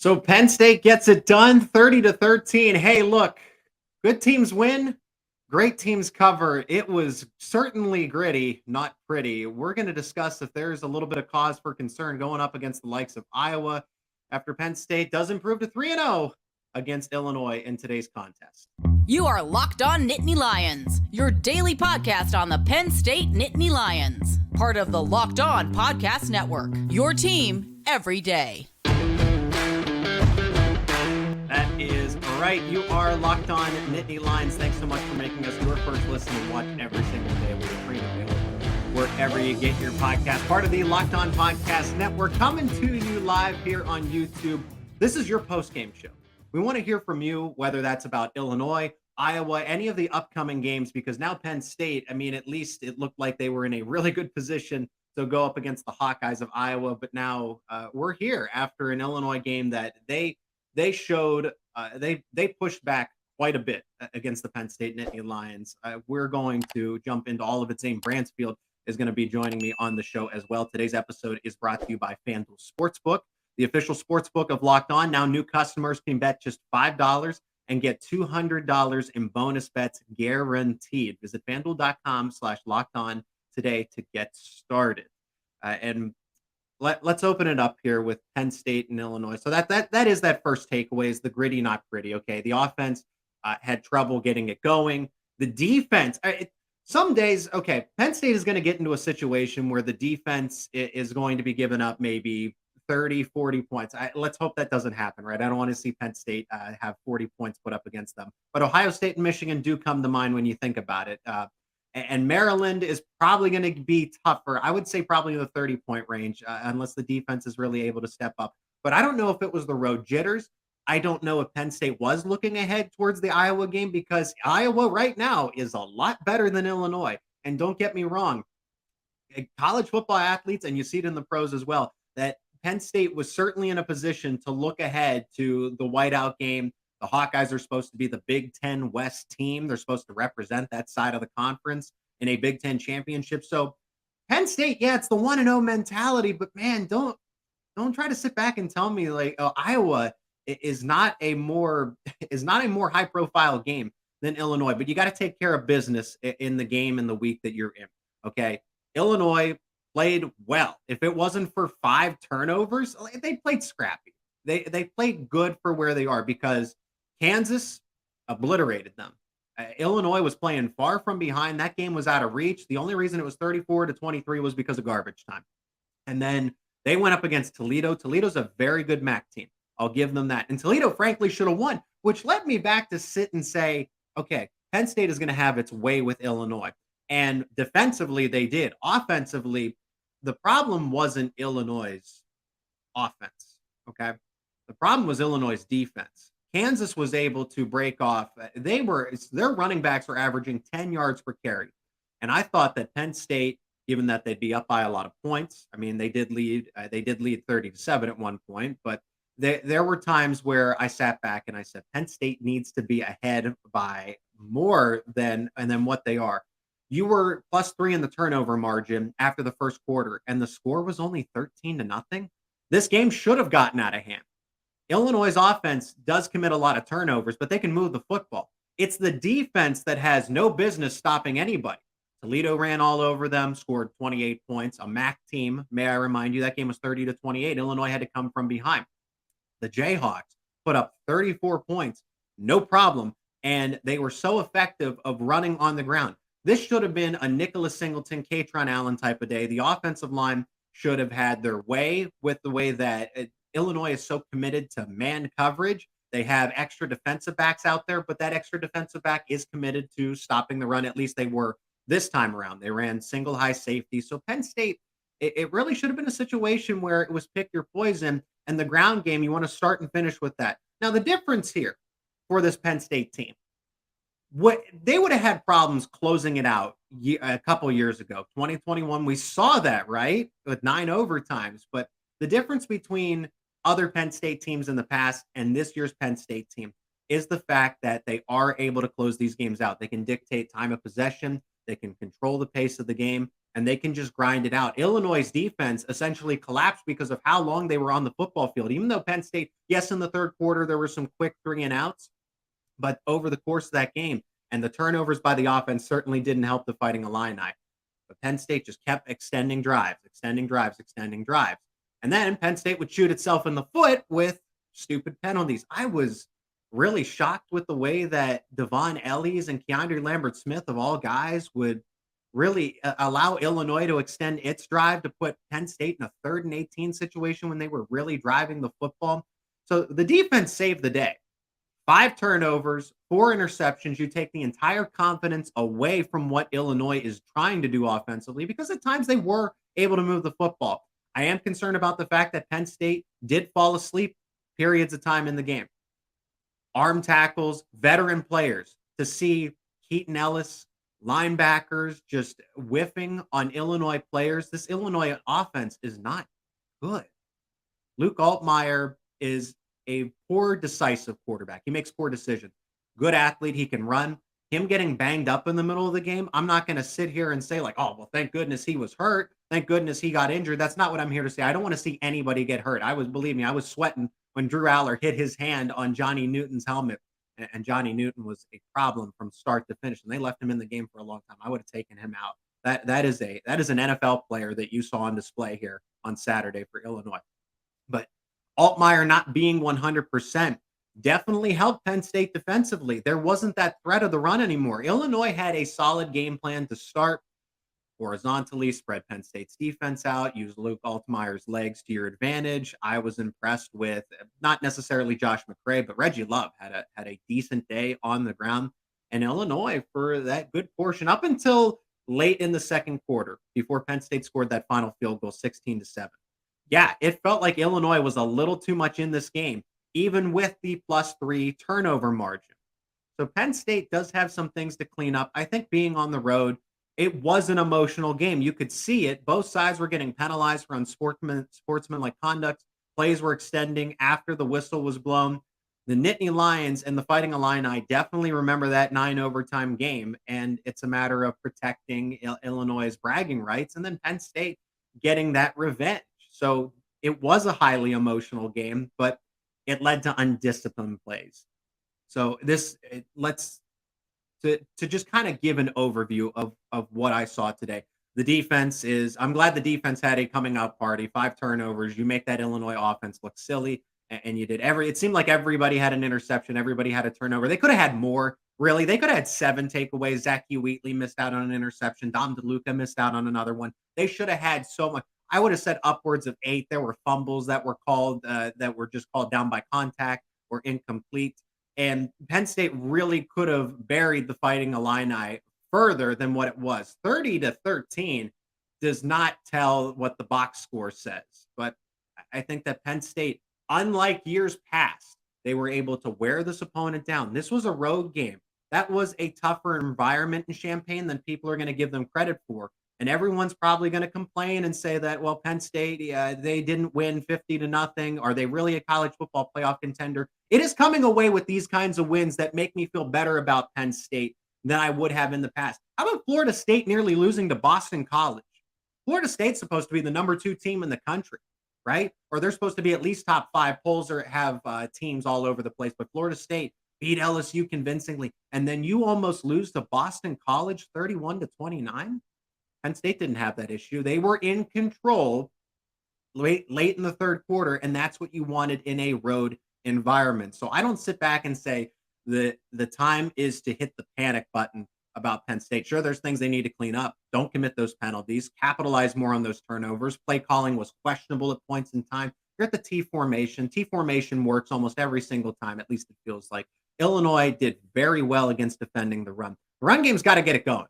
So Penn State gets it done 30-13. Hey, look, good teams win, great teams cover. It was certainly gritty, not pretty. We're going to discuss if there's a little bit of cause for concern going up against the likes of Iowa after Penn State does improve to 3-0 against Illinois in today's contest. You are Locked On Nittany Lions, your daily podcast on the Penn State Nittany Lions, part of the Locked On Podcast Network, your team every day. That is right. You are Locked On Nittany Lions. Thanks so much for making us your first listen and watch every single day. We're free and available wherever you get your podcast. Part of the Locked On Podcast Network, coming to you live here on YouTube. This is your post-game show. We want to hear from you, whether that's about Illinois, Iowa, any of the upcoming games, because now Penn State, at least it looked like they were in a really good position to go up against the Hawkeyes of Iowa. But now we're here after an Illinois game that they showed they pushed back quite a bit against the Penn State Nittany Lions. We're going to jump into all of it. Zane Bransfield is going to be joining me on the show as well. Today's episode is brought to you by FanDuel Sportsbook, the official sportsbook of Locked On. Now new customers can bet just $5 and get $200 in bonus bets guaranteed. Visit FanDuel.com/LockedOn today to get started. Let's open it up here with Penn State and Illinois. So that is that first takeaway, is the gritty, not gritty. Okay, the offense had trouble getting it going. The defense, some days, okay, Penn State is going to get into a situation where the defense is going to be giving up maybe 30, 40 points. Let's hope that doesn't happen, right? I don't want to see Penn State have 40 points put up against them. But Ohio State and Michigan do come to mind when you think about it. And Maryland is probably going to be tougher. I would say probably in the 30-point range, unless the defense is really able to step up. But I don't know if it was the road jitters. I don't know if Penn State was looking ahead towards the Iowa game, because Iowa right now is a lot better than Illinois. And don't get me wrong, college football athletes, and you see it in the pros as well, that Penn State was certainly in a position to look ahead to the whiteout game. The Hawkeyes are supposed to be the Big Ten West team. They're supposed to represent that side of the conference in a Big Ten championship. So Penn State, yeah, it's the 1-0 mentality, but man, don't try to sit back and tell me like Iowa is not a more high profile game than Illinois. But you got to take care of business in the game in the week that you're in. Okay, Illinois played well. If it wasn't for 5 turnovers, they played scrappy. They played good for where they are, because Kansas obliterated them. Illinois was playing far from behind. That game was out of reach. The only reason it was 34-23 was because of garbage time. And then they went up against Toledo. Toledo's a very good MAC team. I'll give them that. And Toledo, frankly, should have won, which led me back to sit and say, okay, Penn State is going to have its way with Illinois. And defensively, they did. Offensively, the problem wasn't Illinois' offense, okay? The problem was Illinois' defense. Kansas was able to break off. Their running backs were averaging 10 yards per carry. And I thought that Penn State, given that they'd be up by a lot of points, they did lead 30-7 at one point, but there were times where I sat back and I said, Penn State needs to be ahead by more than what they are. You were +3 in the turnover margin after the first quarter, and the score was only 13-0. This game should have gotten out of hand. Illinois' offense does commit a lot of turnovers, but they can move the football. It's the defense that has no business stopping anybody. Toledo ran all over them, scored 28 points. A MAC team, may I remind you, that game was 30-28. Illinois had to come from behind. The Jayhawks put up 34 points, no problem, and they were so effective of running on the ground. This should have been a Nicholas Singleton, Katron Allen type of day. The offensive line should have had their way with the way that Illinois is so committed to man coverage. They have extra defensive backs out there, but that extra defensive back is committed to stopping the run. At least they were this time around. They ran single high safety. So Penn State, it really should have been a situation where it was pick your poison, and the ground game, you want to start and finish with that. Now, the difference here for this Penn State team, what they would have had problems closing it out a couple years ago. 2021, we saw that, right? With 9 overtimes. But the difference between other Penn State teams in the past and this year's Penn State team is the fact that they are able to close these games out. They can dictate time of possession. They can control the pace of the game. and they can just grind it out. Illinois' defense essentially collapsed because of how long they were on the football field. Even though Penn State, yes, in the third quarter, there were some quick 3-and-outs, but over the course of that game, and the turnovers by the offense certainly didn't help the Fighting Illini. But Penn State just kept extending drives, extending drives, extending drives. And then Penn State would shoot itself in the foot with stupid penalties. I was really shocked with the way that Devon Ellies and Keandre Lambert-Smith, of all guys, would really allow Illinois to extend its drive to put Penn State in a 3rd and 18 situation when they were really driving the football. So the defense saved the day. 5 turnovers, 4 interceptions. You take the entire confidence away from what Illinois is trying to do offensively, because at times they were able to move the football. I am concerned about the fact that Penn State did fall asleep periods of time in the game. Arm tackles, veteran players, to see Keaton Ellis, linebackers just whiffing on Illinois players. This Illinois offense is not good. Luke Altmaier is a poor decisive quarterback. He makes poor decisions. Good athlete. He can run. Him getting banged up in the middle of the game, I'm not going to sit here and say like, oh, well, thank goodness he was hurt. Thank goodness he got injured. That's not what I'm here to say. I don't want to see anybody get hurt. Believe me, I was sweating when Drew Allar hit his hand on Johnny Newton's helmet. And Johnny Newton was a problem from start to finish. And they left him in the game for a long time. I would have taken him out. That is an NFL player that you saw on display here on Saturday for Illinois. But Altmaier not being 100% definitely helped Penn State defensively. There wasn't that threat of the run anymore. Illinois had a solid game plan to start horizontally, spread Penn State's defense out, use Luke Altmaier's legs to your advantage. I was impressed with not necessarily Josh McCray, but Reggie Love had a decent day on the ground. And Illinois, for that good portion, up until late in the second quarter, before Penn State scored that final field goal, 16-7. Yeah, it felt like Illinois was a little too much in this game, even with the +3 turnover margin. So Penn State does have some things to clean up. I think being on the road, it was an emotional game. You could see it. Both sides were getting penalized for unsportsmanlike conduct. Plays were extending after the whistle was blown. The Nittany Lions and the Fighting Illini definitely remember that 9 overtime game, and it's a matter of protecting Illinois' bragging rights, and then Penn State getting that revenge. So it was a highly emotional game, but it led to undisciplined plays. So let's just kind of give an overview of what I saw today. The defense I'm glad the defense had a coming out party, 5 turnovers. You make that Illinois offense look silly, and you did it seemed like everybody had an interception. Everybody had a turnover. They could have had more, really. They could have had 7 takeaways. Zach Wheatley missed out on an interception. Dom DeLuca missed out on another one. They should have had so much. I would have said upwards of 8. There were fumbles that were called that were just called down by contact or incomplete. And Penn State really could have buried the Fighting Illini further than what it was. 30-13 does not tell what the box score says. But I think that Penn State, unlike years past, they were able to wear this opponent down. This was a road game. That was a tougher environment in Champaign than people are going to give them credit for. And everyone's probably going to complain and say that, well, Penn State, they didn't win 50-0. Are they really a college football playoff contender? It is coming away with these kinds of wins that make me feel better about Penn State than I would have in the past. How about Florida State nearly losing to Boston College? Florida State's supposed to be the number 2 team in the country, right? Or they're supposed to be at least top 5. Polls have teams all over the place, but Florida State beat LSU convincingly. And then you almost lose to Boston College 31-29. Penn State didn't have that issue. They were in control late in the third quarter, and that's what you wanted in a road environment. So I don't sit back and say the time is to hit the panic button about Penn State. Sure, there's things they need to clean up. Don't commit those penalties. Capitalize more on those turnovers. Play calling was questionable at points in time. You're at the T formation. T formation works almost every single time, at least it feels like. Illinois did very well against defending the run. The run game's got to get it going.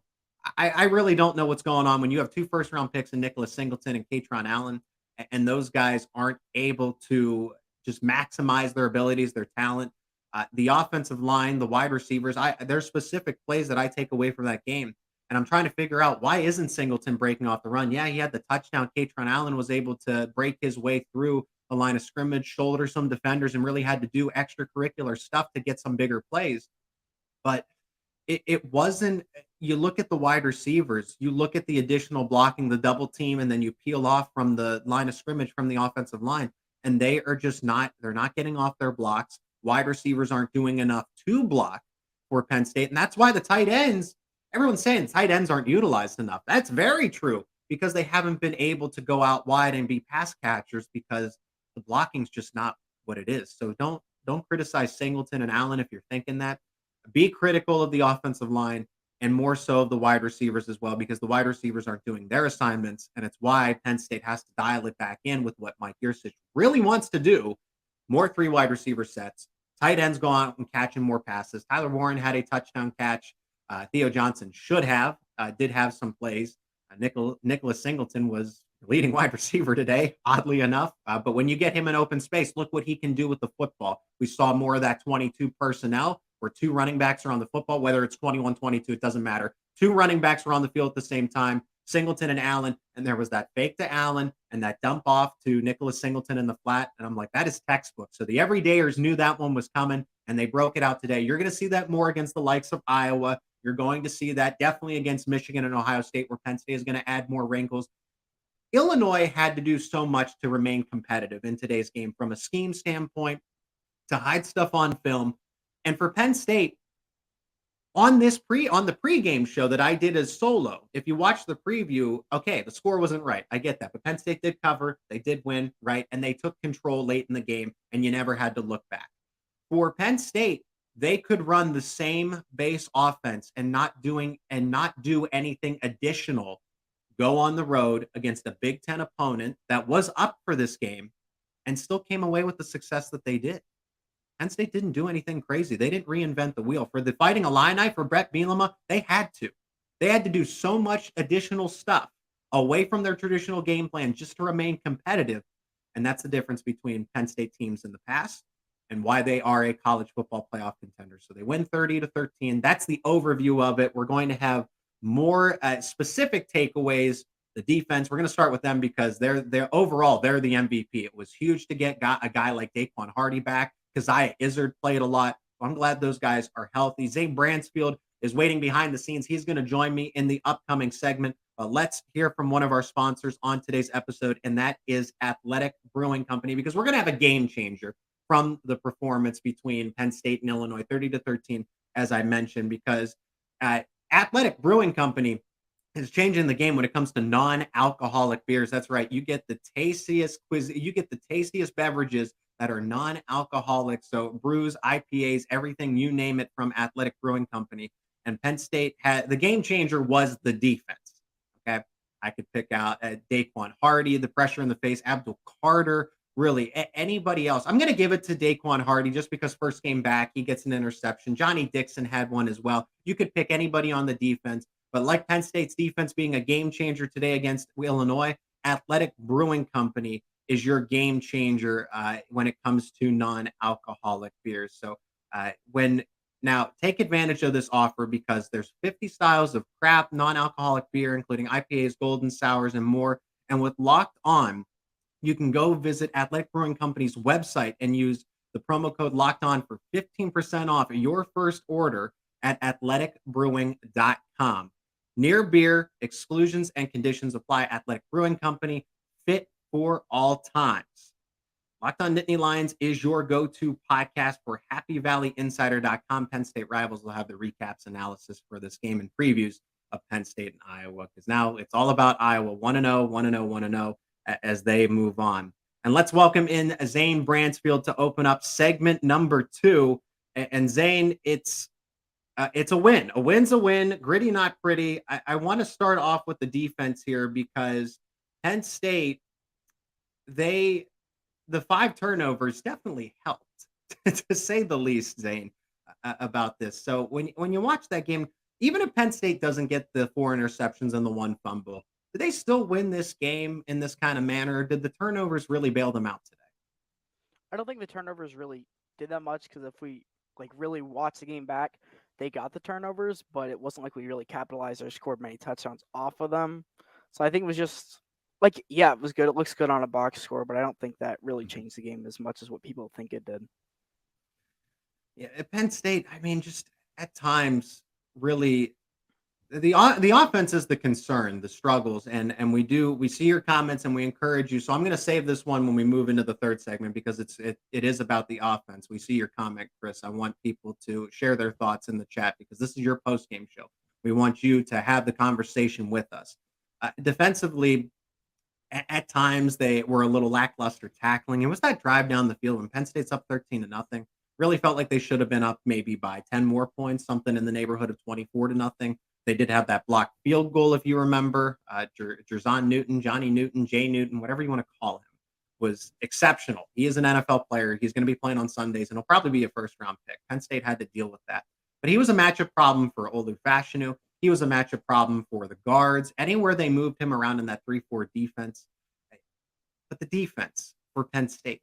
I really don't know what's going on when you have 2 first-round picks in Nicholas Singleton and Katron Allen, and those guys aren't able to just maximize their abilities, their talent. The offensive line, the wide receivers, there's specific plays that I take away from that game, and I'm trying to figure out why isn't Singleton breaking off the run? Yeah, he had the touchdown. Katron Allen was able to break his way through the line of scrimmage, shoulder some defenders, and really had to do extracurricular stuff to get some bigger plays. But it wasn't you look at the wide receivers, you look at the additional blocking, the double team, and then you peel off from the line of scrimmage from the offensive line, and they are just they're not getting off their blocks. Wide receivers aren't doing enough to block for Penn State. And that's why the tight ends, everyone's saying tight ends aren't utilized enough. That's very true because they haven't been able to go out wide and be pass catchers because the blocking's just not what it is. So don't criticize Singleton and Allen if you're thinking that. Be critical of the offensive line and more so of the wide receivers as well, because the wide receivers aren't doing their assignments. And it's why Penn State has to dial it back in with what Mike Yurcich really wants to do. More 3 wide receiver sets. Tight ends go out and catching more passes. Tyler Warren had a touchdown catch. Theo Johnson did have some plays. Nicholas Singleton was the leading wide receiver today, oddly enough. But when you get him in open space, look what he can do with the football. We saw more of that 22 personnel where 2 running backs are on the football, whether it's 21-22, it doesn't matter. 2 running backs were on the field at the same time, Singleton and Allen, and there was that fake to Allen and that dump off to Nicholas Singleton in the flat. And I'm like, that is textbook. So the everydayers knew that one was coming, and they broke it out today. You're going to see that more against the likes of Iowa. You're going to see that definitely against Michigan and Ohio State, where Penn State is going to add more wrinkles. Illinois had to do so much to remain competitive in today's game, from a scheme standpoint to hide stuff on film. And for Penn State, on the pregame show that I did as solo, if you watch the preview, okay, the score wasn't right. I get that. But Penn State did cover. They did win, right? And they took control late in the game, and you never had to look back. For Penn State, they could run the same base offense and not do anything additional, go on the road against a Big Ten opponent that was up for this game and still came away with the success that they did. Penn State didn't do anything crazy. They didn't reinvent the wheel. For the Fighting Illini, for Brett Bielema, they had to. They had to do so much additional stuff away from their traditional game plan just to remain competitive. And that's the difference between Penn State teams in the past and why they are a college football playoff contender. So they win 30-13. That's the overview of it. We're going to have more specific takeaways. The defense, we're going to start with them because they're overall, they're the MVP. It was huge to get a guy like Daquan Hardy back. Keziah Izzard played a lot. So I'm glad those guys are healthy. Zane Bransfield is waiting behind the scenes. He's going to join me in the upcoming segment. Let's hear from one of our sponsors on today's episode, and that is Athletic Brewing Company, because we're going to have a game changer from the performance between Penn State and Illinois, 30-13, as I mentioned, because Athletic Brewing Company is changing the game when it comes to non-alcoholic beers. That's right. You get the tastiest beverages that are non-alcoholic. So brews, IPAs, everything, you name it, from Athletic Brewing Company. And Penn State the game changer was the defense. Okay. I could pick out Daquan Hardy, the pressure in the face, Abdul Carter, really anybody else. I'm going to give it to Daquan Hardy just because first game back, he gets an interception. Johnny Dixon had one as well. You could pick anybody on the defense, but like Penn State's defense being a game changer today against Illinois, Athletic Brewing Company is your game changer when it comes to non-alcoholic beers. So now take advantage of this offer, because there's 50 styles of craft non-alcoholic beer, including IPAs, golden sours, and more. And with Locked On, you can go visit Athletic Brewing Company's website and use the promo code Locked On for 15% off your first order at athleticbrewing.com. Near beer, exclusions and conditions apply. Athletic Brewing Company, fit for all times. Locked On Nittany Lions is your go-to podcast for HappyValleyInsider.com. Penn State rivals will have the recaps, analysis for this game, and previews of Penn State and Iowa, because now it's all about Iowa, 1-0, 1-0, 1-0 as they move on. And let's welcome in Zane Bransfield to open up segment number 2. And Zane, it's a win. A win's a win. Gritty, not pretty. I want to start off with the defense here, because Penn State, the 5 turnovers definitely helped, to say the least, Zane, about this. So when you watch that game, even if Penn State doesn't get the 4 interceptions and the 1 fumble, did they still win this game in this kind of manner? Or did the turnovers really bail them out today? I don't think the turnovers really did that much, because if we really watch the game back, they got the turnovers, but it wasn't like we really capitalized or scored many touchdowns off of them. So I think it was just it was good. It looks good on a box score, but I don't think that really changed the game as much as what people think it did. Yeah, at Penn State, I mean, just at times, really, The offense is the concern, the struggles, and we see your comments and we encourage you. So I'm going to save this one when we move into the third segment because it is about the offense. We see your comment, Chris. I want people to share their thoughts in the chat because this is your post game show. We want you to have the conversation with us. Defensively, at times they were a little lackluster tackling. It was that drive down the field when Penn State's up 13-0. Really felt like they should have been up maybe by 10 more points, something in the neighborhood of 24-0. They did have that blocked field goal, if you remember. Jerzon Newton, Johnny Newton, Jay Newton, whatever you want to call him, was exceptional. He is an NFL player. He's going to be playing on Sundays, and he'll probably be a first-round pick. Penn State had to deal with that. But he was a matchup problem for Olu Fashanu. He was a matchup problem for the guards. Anywhere they moved him around in that 3-4 defense. But the defense for Penn State,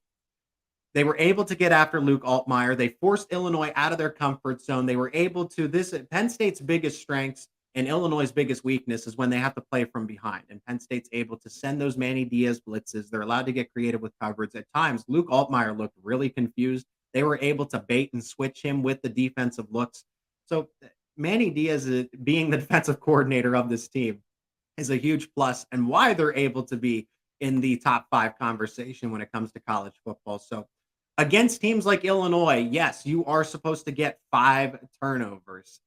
they were able to get after Luke Altmaier. They forced Illinois out of their comfort zone. They were able to Penn State's biggest strengths and Illinois' biggest weakness is when they have to play from behind. And Penn State's able to send those Manny Diaz blitzes. They're allowed to get creative with coverage. At times, Luke Altmaier looked really confused. They were able to bait and switch him with the defensive looks. So Manny Diaz, being the defensive coordinator of this team, is a huge plus and why they're able to be in the top 5 conversation when it comes to college football. So against teams like Illinois, yes, you are supposed to get 5 turnovers.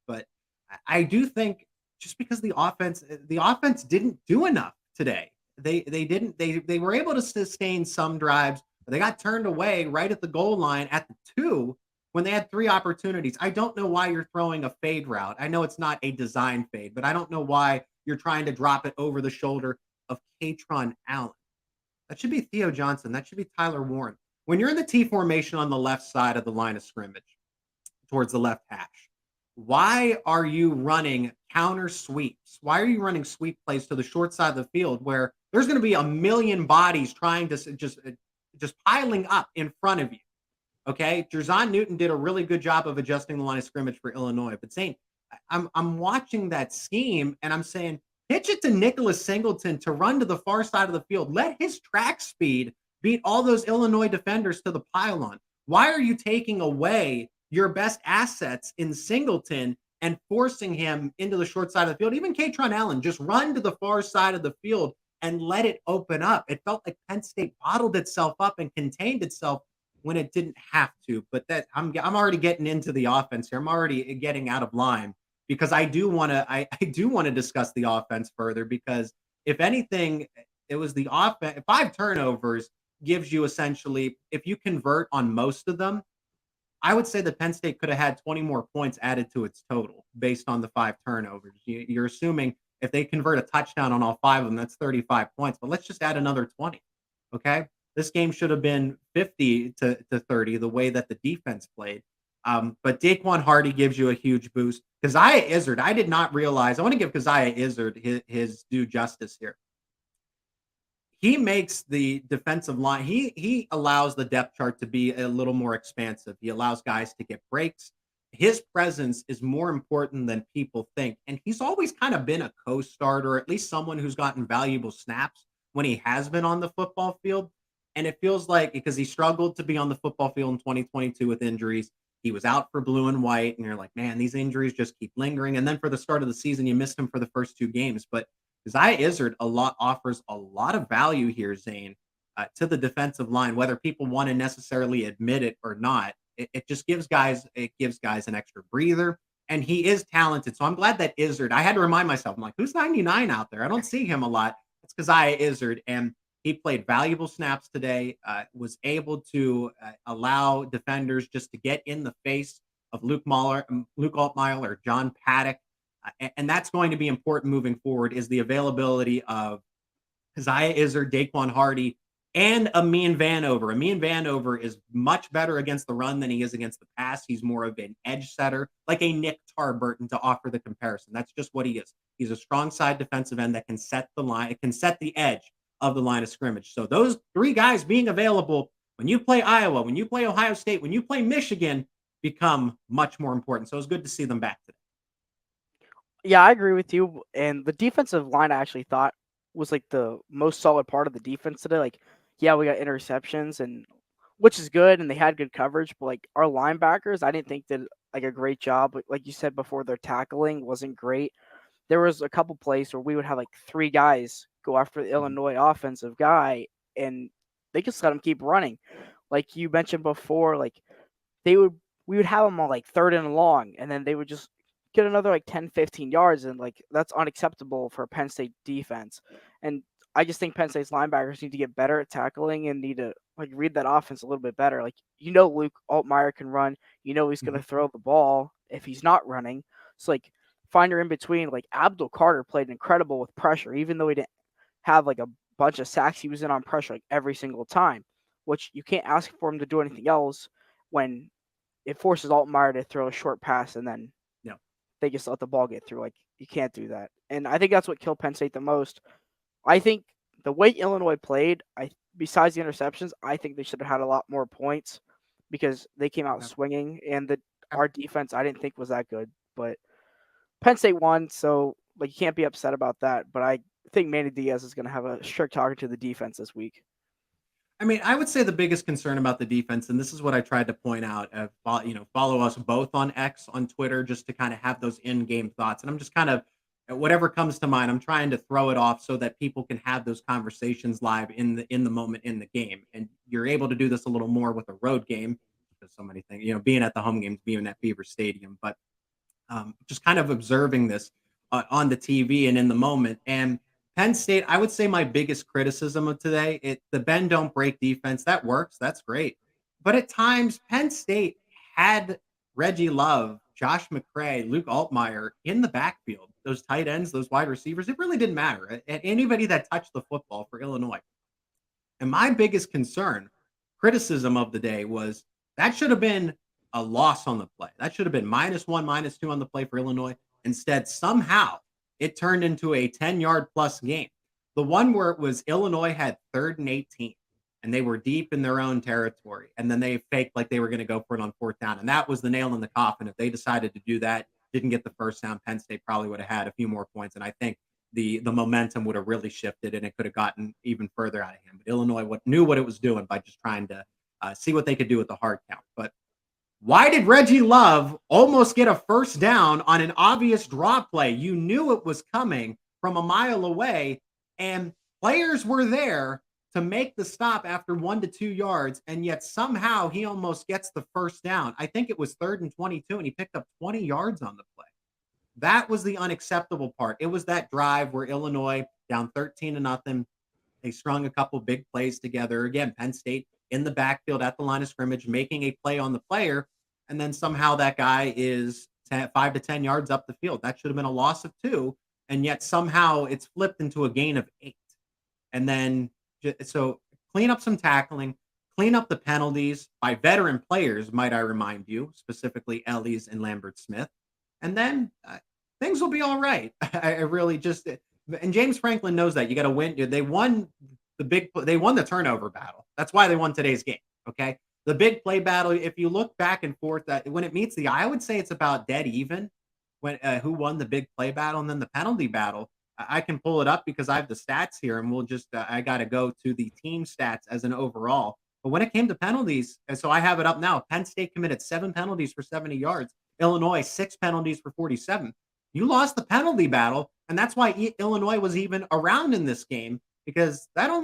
But I do think just because the offense didn't do enough today. They were able to sustain some drives. But they got turned away right at the goal line at the 2 when they had 3 opportunities. I don't know why you're throwing a fade route. I know it's not a design fade, but I don't know why you're trying to drop it over the shoulder of Katron Allen. That should be Theo Johnson. That should be Tyler Warren. When you're in the T formation on the left side of the line of scrimmage towards the left hash, why are you running counter sweeps? Why are you running sweep plays to the short side of the field where there's going to be a million bodies trying to just piling up in front of you? Okay, Jerzon Newton did a really good job of adjusting the line of scrimmage for Illinois. But saying, I'm watching that scheme and I'm saying, pitch it to Nicholas Singleton to run to the far side of the field. Let his track speed beat all those Illinois defenders to the pylon. Why are you taking away your best assets in Singleton and forcing him into the short side of the field? Even Katron Allen, just run to the far side of the field and let it open up. It felt like Penn State bottled itself up and contained itself when it didn't have to. But that I'm already getting into the offense here. I'm already getting out of line because I do want to discuss the offense further because if anything, it was the offense. 5 turnovers gives you essentially, if you convert on most of them, I would say that Penn State could have had 20 more points added to its total based on the 5 turnovers. You're assuming if they convert a touchdown on all 5 of them, that's 35 points. But let's just add another 20. Okay. This game should have been 50 to 30 the way that the defense played. But Daquan Hardy gives you a huge boost. Keziah Izzard, I did not realize. I want to give Keziah Izzard his due justice here. He makes the defensive line. He allows the depth chart to be a little more expansive. He allows guys to get breaks. His presence is more important than people think. And he's always kind of been a co-starter, or at least someone who's gotten valuable snaps when he has been on the football field. And it feels like because he struggled to be on the football field in 2022 with injuries, he was out for blue and white. And you're like, man, these injuries just keep lingering. And then for the start of the season, you missed him for the first 2 games. But Keziah Izzard offers a lot of value here, Zane, to the defensive line, whether people want to necessarily admit it or not. It just gives guys an extra breather. And he is talented. So I'm glad that Izzard, I had to remind myself, I'm like, who's 99 out there? I don't see him a lot. It's Keziah Izzard. And he played valuable snaps today, was able to allow defenders just to get in the face of Luke Altmaier or John Paddock. And that's going to be important moving forward is the availability of Keziah Izzard, Daquan Hardy, and Amin Vanover. Amin Vanover is much better against the run than he is against the pass. He's more of an edge setter, like a Nick Tarburton to offer the comparison. That's just what he is. He's a strong side defensive end that can set the line, it can set the edge of the line of scrimmage. So those 3 guys being available when you play Iowa, when you play Ohio State, when you play Michigan become much more important. So it's good to see them back today. Yeah, I agree with you. And the defensive line I actually thought was like the most solid part of the defense today. Like, yeah, we got interceptions and which is good and they had good coverage, but like our linebackers, I didn't think did like a great job. Like you said before, their tackling wasn't great. there was a couple plays where we would have like 3 guys go after the Illinois offensive guy, and they just let him keep running. Like you mentioned before, like we would have them on like 3rd and long, and then they would just get another like 10, 15 yards, and like that's unacceptable for a Penn State defense. And I just think Penn State's linebackers need to get better at tackling and need to like read that offense a little bit better. Like Luke Altmaier can run, he's going to throw the ball if he's not running. So like find your in between. Like Abdul Carter played incredible with pressure, even though he didn't have like a bunch of sacks. He was in on pressure like every single time, which you can't ask for him to do anything else when it forces Altmaier to throw a short pass and then they just let the ball get through. Like you can't do that. And I think that's what killed Penn State the most. I think the way Illinois played, besides the interceptions, I think they should have had a lot more points because they came out swinging, and our defense I didn't think was that good. But Penn State won, so like you can't be upset about that. But I think Manny Diaz is going to have a strict target to the defense this week. I mean, I would say the biggest concern about the defense, and this is what I tried to point out, follow us both on X, on Twitter, just to kind of have those in-game thoughts. And I'm just kind of, whatever comes to mind, I'm trying to throw it off so that people can have those conversations live in the moment in the game. And you're able to do this a little more with a road game because so many things, being at the home games, being at Beaver Stadium, but just kind of observing this on the TV and in the moment. And Penn State, I would say my biggest criticism of today, the bend don't break defense, that works. That's great. But at times, Penn State had Reggie Love, Josh McCray, Luke Altmaier in the backfield, those tight ends, those wide receivers. It really didn't matter. Anybody that touched the football for Illinois. And my biggest criticism of the day was that should have been a loss on the play. That should have been -1, -2 on the play for Illinois. Instead, somehow, it turned into a 10-yard plus game. The one where it was Illinois had 3rd and 18, and they were deep in their own territory. And then they faked like they were going to go for it on 4th down. And that was the nail in the coffin. If they decided to do that, didn't get the first down, Penn State probably would have had a few more points. And I think the momentum would have really shifted, and it could have gotten even further out of him. But Illinois knew what it was doing by just trying to see what they could do with the hard count. But why did Reggie Love almost get a first down on an obvious draw play? You knew it was coming from a mile away, and players were there to make the stop after 1 to 2 yards, and yet somehow he almost gets the first down. I think it was 3rd and 22, and he picked up 20 yards on the play. That was the unacceptable part. It was that drive where Illinois down 13-0. They strung a couple big plays together. Again, Penn State in the backfield at the line of scrimmage, making a play on the player, and then somehow that guy is 5 to 10 yards up the field. That should have been a loss of 2, and yet somehow it's flipped into a gain of 8. And then, so clean up some tackling, clean up the penalties by veteran players, might I remind you, specifically Ellies and Lambert Smith, and then things will be all right. I really just, and James Franklin knows that. You got to win. They won the turnover battle. That's why they won today's game. Okay. The big play battle, if you look back and forth, when it meets the eye, I would say it's about dead even when who won the big play battle. And then the penalty battle, I can pull it up because I have the stats here, and we'll just, I got to go to the team stats as an overall. But when it came to penalties, and so I have it up now, Penn State committed 7 penalties for 70 yards. Illinois, 6 penalties for 47. You lost the penalty battle, and that's why Illinois was even around in this game, because that not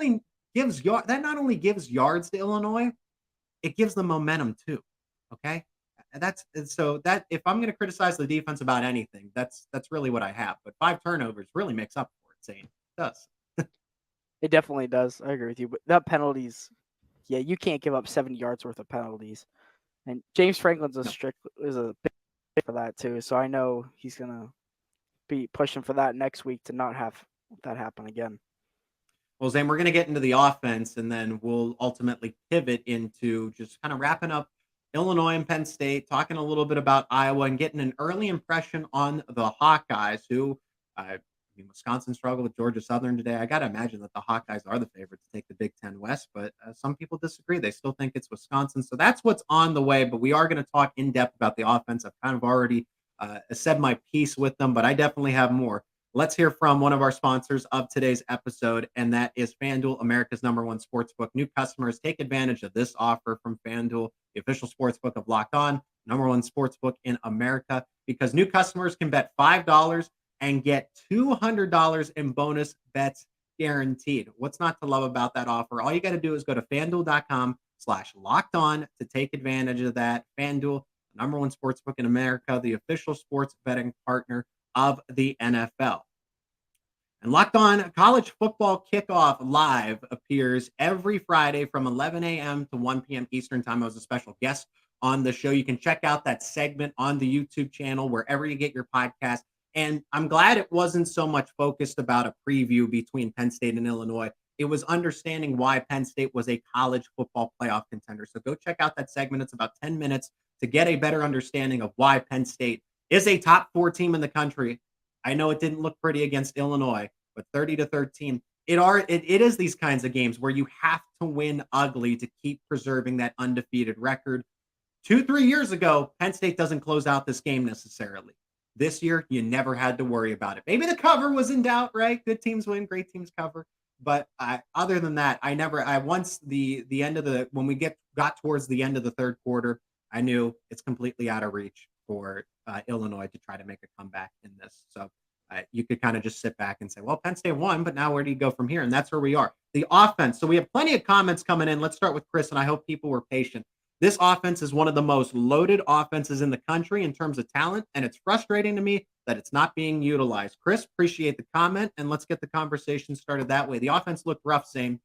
only gives yards to Illinois, it gives them momentum too. Okay, so that if I'm going to criticize the defense about anything, that's really what I have. But 5 turnovers really makes up for it. Zane, it does. It definitely does. I agree with you. But that penalties, yeah, you can't give up 70 yards worth of penalties. And James Franklin's is a big for that too. So I know he's gonna be pushing for that next week to not have that happen again. Well, Zane, we're going to get into the offense, and then we'll ultimately pivot into just kind of wrapping up Illinois and Penn State, talking a little bit about Iowa, and getting an early impression on the Hawkeyes, who Wisconsin struggled with Georgia Southern today. I got to imagine that the Hawkeyes are the favorite to take the Big Ten West, but some people disagree. They still think it's Wisconsin. So that's what's on the way, but we are going to talk in depth about the offense. I've kind of already said my piece with them, but I definitely have more. Let's hear from one of our sponsors of today's episode, and that is FanDuel, America's #1 sportsbook. New customers, take advantage of this offer from FanDuel, the official sportsbook of Locked On, #1 sportsbook in America, because new customers can bet $5 and get $200 in bonus bets guaranteed. What's not to love about that offer? All you got to do is go to fanduel.com/locked-on to take advantage of that. FanDuel, the number one sportsbook in America, the official sports betting partner of the NFL. And Locked On College Football Kickoff Live appears every Friday from 11 a.m. to 1 p.m. Eastern Time. I was a special guest on the show. You can check out that segment on the YouTube channel, wherever you get your podcast. And I'm glad it wasn't so much focused about a preview between Penn State and Illinois. It was understanding why Penn State was a college football playoff contender. So go check out that segment. It's about 10 minutes to get a better understanding of why Penn State is a top 4 team in the country. I know it didn't look pretty against Illinois, but 30-13, it is these kinds of games where you have to win ugly to keep preserving that undefeated record. 2-3 years ago, Penn State doesn't close out this game necessarily. This year, you never had to worry about it. Maybe the cover was in doubt, right? Good teams win, great teams cover. But other than that, once the end of when we got towards the end of the third quarter, I knew it's completely out of reach for Illinois to try to make a comeback in this. So you could kind of just sit back and say, well, Penn State won, but now where do you go from here? And that's where we are. The offense. So we have plenty of comments coming in. Let's start with Chris, and I hope people were patient. This offense is one of the most loaded offenses in the country in terms of talent, and it's frustrating to me that it's not being utilized. Chris, appreciate the comment, and let's get the conversation started that way. The offense looked rough, same.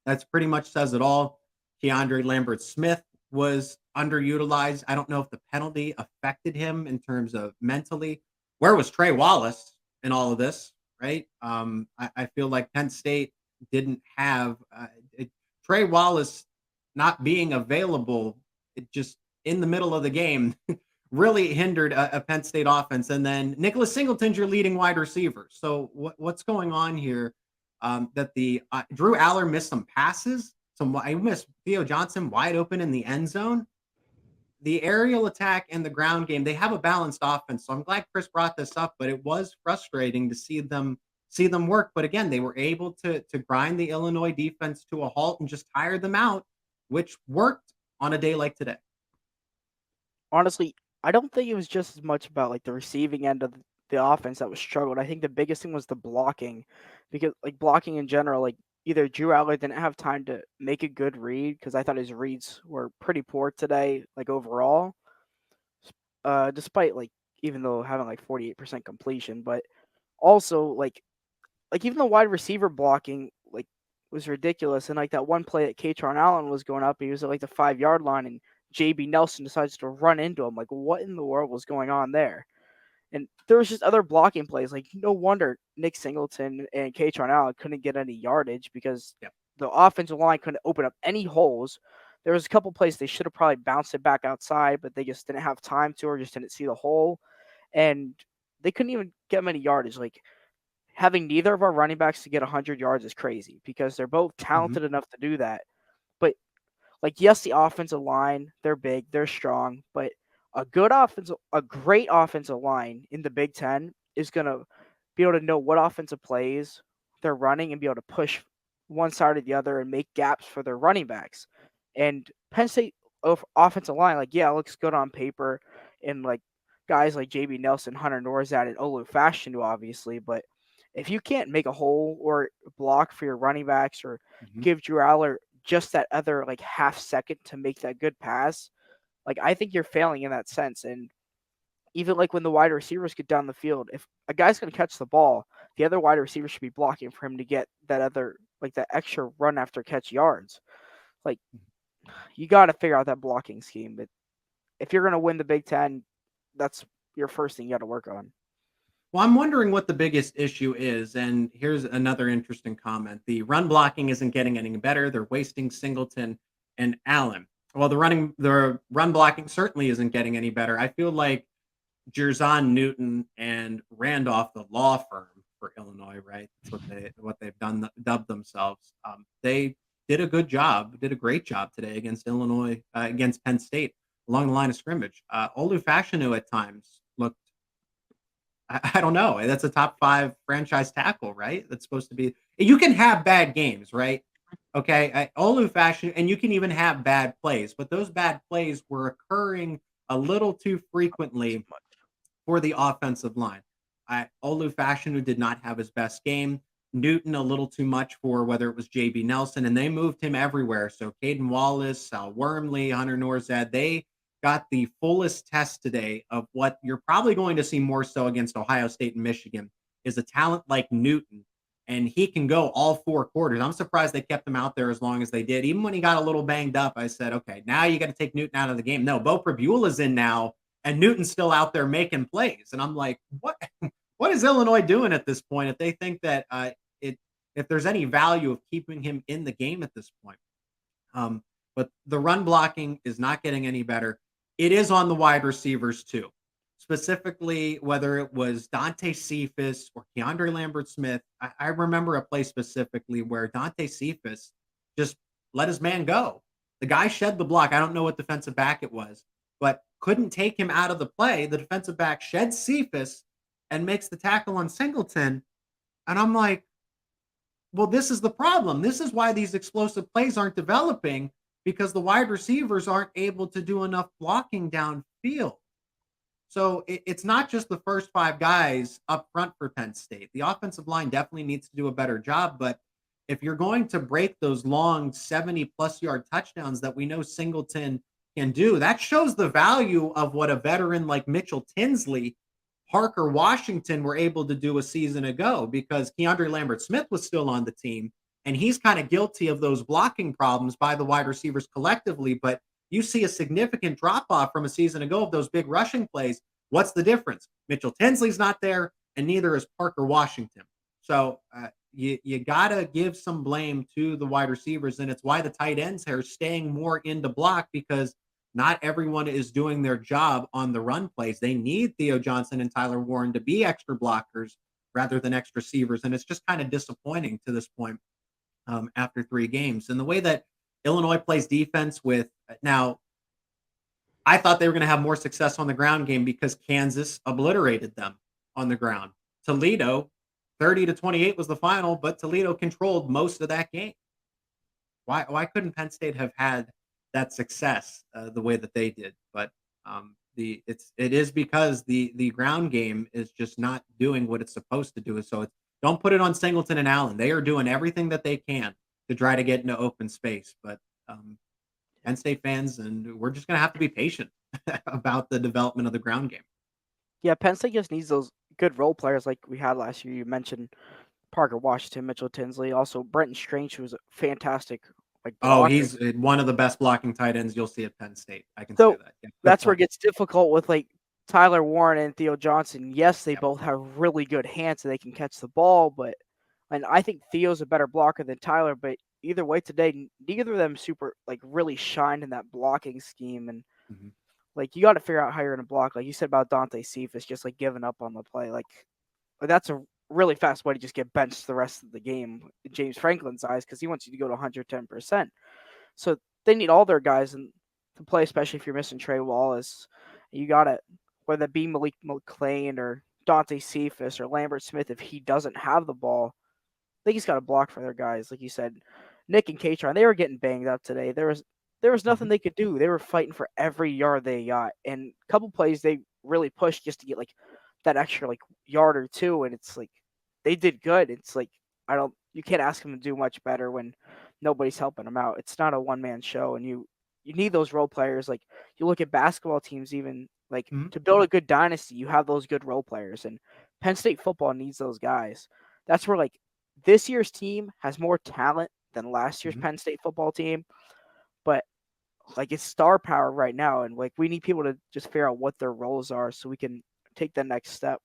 That's pretty much says it all. Keandre Lambert-Smith was underutilized. I don't know if the penalty affected him in terms of mentally. Where was Trey Wallace in all of this, right? I feel like Penn State didn't have Trey Wallace not being available. It just in the middle of the game really hindered a Penn State offense. And then Nicholas Singleton's your leading wide receiver. So what's going on here? That the Drew Allar missed some passes. I missed Theo Johnson wide open in the end zone. The aerial attack and the ground game, they have a balanced offense. So I'm glad Chris brought this up, but it was frustrating to see them work. But again, they were able to grind the Illinois defense to a halt and just tire them out, which worked on a day like today. Honestly, I don't think it was just as much about like the receiving end of the offense that was struggled. I think the biggest thing was the blocking, because like blocking in general, like either Drew Allar didn't have time to make a good read, because I thought his reads were pretty poor today, like overall, despite like even though having like 48% completion, but also like even the wide receiver blocking like was ridiculous. And like that one play that Katron Allen was going up, he was at like the 5-yard line, and JB Nelson decides to run into him. Like, what in the world was going on there? And there was just other blocking plays. Like, no wonder Nick Singleton and Katron Allen couldn't get any yardage, because the offensive line couldn't open up any holes. There was a couple plays they should have probably bounced it back outside, but they just didn't have time to, or just didn't see the hole. And they couldn't even get many yardage. Like, having neither of our running backs to get 100 yards is crazy, because they're both talented enough to do that. But, like, yes, the offensive line, they're big, they're strong, but a great offensive line in the Big Ten is going to be able to know what offensive plays they're running and be able to push one side or the other and make gaps for their running backs. And Penn State offensive line, like, yeah, it looks good on paper, and like guys like JB Nelson, Hunter Norzad, and Olu Fashanu, obviously, but if you can't make a hole or block for your running backs, or give Drew Allar just that other like half second to make that good pass, like, I think you're failing in that sense. And even like when the wide receivers get down the field, if a guy's going to catch the ball, the other wide receiver should be blocking for him to get that other, like that extra run after catch yards. Like, you got to figure out that blocking scheme. But if you're going to win the Big Ten, that's your first thing you got to work on. Well, I'm wondering what the biggest issue is. And here's another interesting comment. The run blocking isn't getting any better. They're wasting Singleton and Allen. Well, the run blocking certainly isn't getting any better. I feel like Jerzon Newton and Randolph, the law firm for Illinois, right? That's what they've done, dubbed themselves. They did a great job today against Illinois, against Penn State along the line of scrimmage. Olu Fashanu at times looked, I don't know. That's a top 5 franchise tackle, right? That's supposed to be. You can have bad games, right? Okay, Olu Fashanu, and you can even have bad plays, but those bad plays were occurring a little too frequently for the offensive line. Olu Fashanu did not have his best game. Newton a little too much for whether it was JB Nelson, and they moved him everywhere. So Caden Wallace, Sal Wormley, Hunter Norzad, they got the fullest test today of what you're probably going to see more so against Ohio State and Michigan is a talent like Newton. And he can go all 4 quarters. I'm surprised they kept him out there as long as they did. Even when he got a little banged up, I said, okay, now you got to take Newton out of the game. No, Bo Prabula's in now, and Newton's still out there making plays. And I'm like, what? What is Illinois doing at this point if they think that if there's any value of keeping him in the game at this point? But the run blocking is not getting any better. It is on the wide receivers too, specifically whether it was Dante Cephas or Keandre Lambert-Smith. I remember a play specifically where Dante Cephas just let his man go. The guy shed the block. I don't know what defensive back it was, but couldn't take him out of the play. The defensive back sheds Cephas and makes the tackle on Singleton. And I'm like, well, this is the problem. This is why these explosive plays aren't developing, because the wide receivers aren't able to do enough blocking downfield. So it's not just the first 5 guys up front for Penn State. The offensive line definitely needs to do a better job. But if you're going to break those long 70-plus yard touchdowns that we know Singleton can do, that shows the value of what a veteran like Mitchell Tinsley, Parker Washington were able to do a season ago, because Keandre Lambert-Smith was still on the team, and he's kind of guilty of those blocking problems by the wide receivers collectively. But you see a significant drop-off from a season ago of those big rushing plays. What's the difference? Mitchell Tinsley's not there, and neither is Parker Washington. So you got to give some blame to the wide receivers, and it's why the tight ends are staying more into block, because not everyone is doing their job on the run plays. They need Theo Johnson and Tyler Warren to be extra blockers rather than extra receivers, and it's just kind of disappointing to this point after 3 games. And the way that Illinois plays defense with now, I thought they were going to have more success on the ground game because Kansas obliterated them on the ground. Toledo, 30-28 was the final, but Toledo controlled most of that game. Why couldn't Penn State have had that success the way that they did? But it is because the ground game is just not doing what it's supposed to do. So don't put it on Singleton and Allen. They are doing everything that they can to try to get into open space. But Penn State fans, and we're just going to have to be patient about the development of the ground game. Yeah, Penn State just needs those good role players like we had last year. You mentioned Parker Washington, Mitchell Tinsley, also Brenton Strange, who was a fantastic blocker. He's one of the best blocking tight ends you'll see at Penn State. I can So say that. Yeah, that's where it gets difficult with Tyler Warren and Theo Johnson. Yes, they both have really good hands and they can catch the ball, and I think Theo's a better blocker than Tyler. But either way, today neither of them super really shined in that blocking scheme. And you got to figure out how you're going to block. Like you said about Dante Cephas, just giving up on the play. That's a really fast way to just get benched the rest of the game in James Franklin's eyes, because he wants you to go to 110%. So they need all their guys to play, especially if you're missing Trey Wallace. You got to, whether it be Malik McClain or Dante Cephas or Lambert-Smith, if he doesn't have the ball, they just got to block for their guys. Like you said, Nick and Katron, they were getting banged up today. There was nothing they could do. They were fighting for every yard they got. And a couple plays they really pushed just to get that extra yard or two, and it's they did good. It's you can't ask them to do much better when nobody's helping them out. It's not a one-man show, and you need those role players. You look at basketball teams, even to build a good dynasty, you have those good role players, and Penn State football needs those guys. That's where this year's team has more talent than last year's Penn State football team, but it's star power right now, and we need people to just figure out what their roles are so we can take the next step.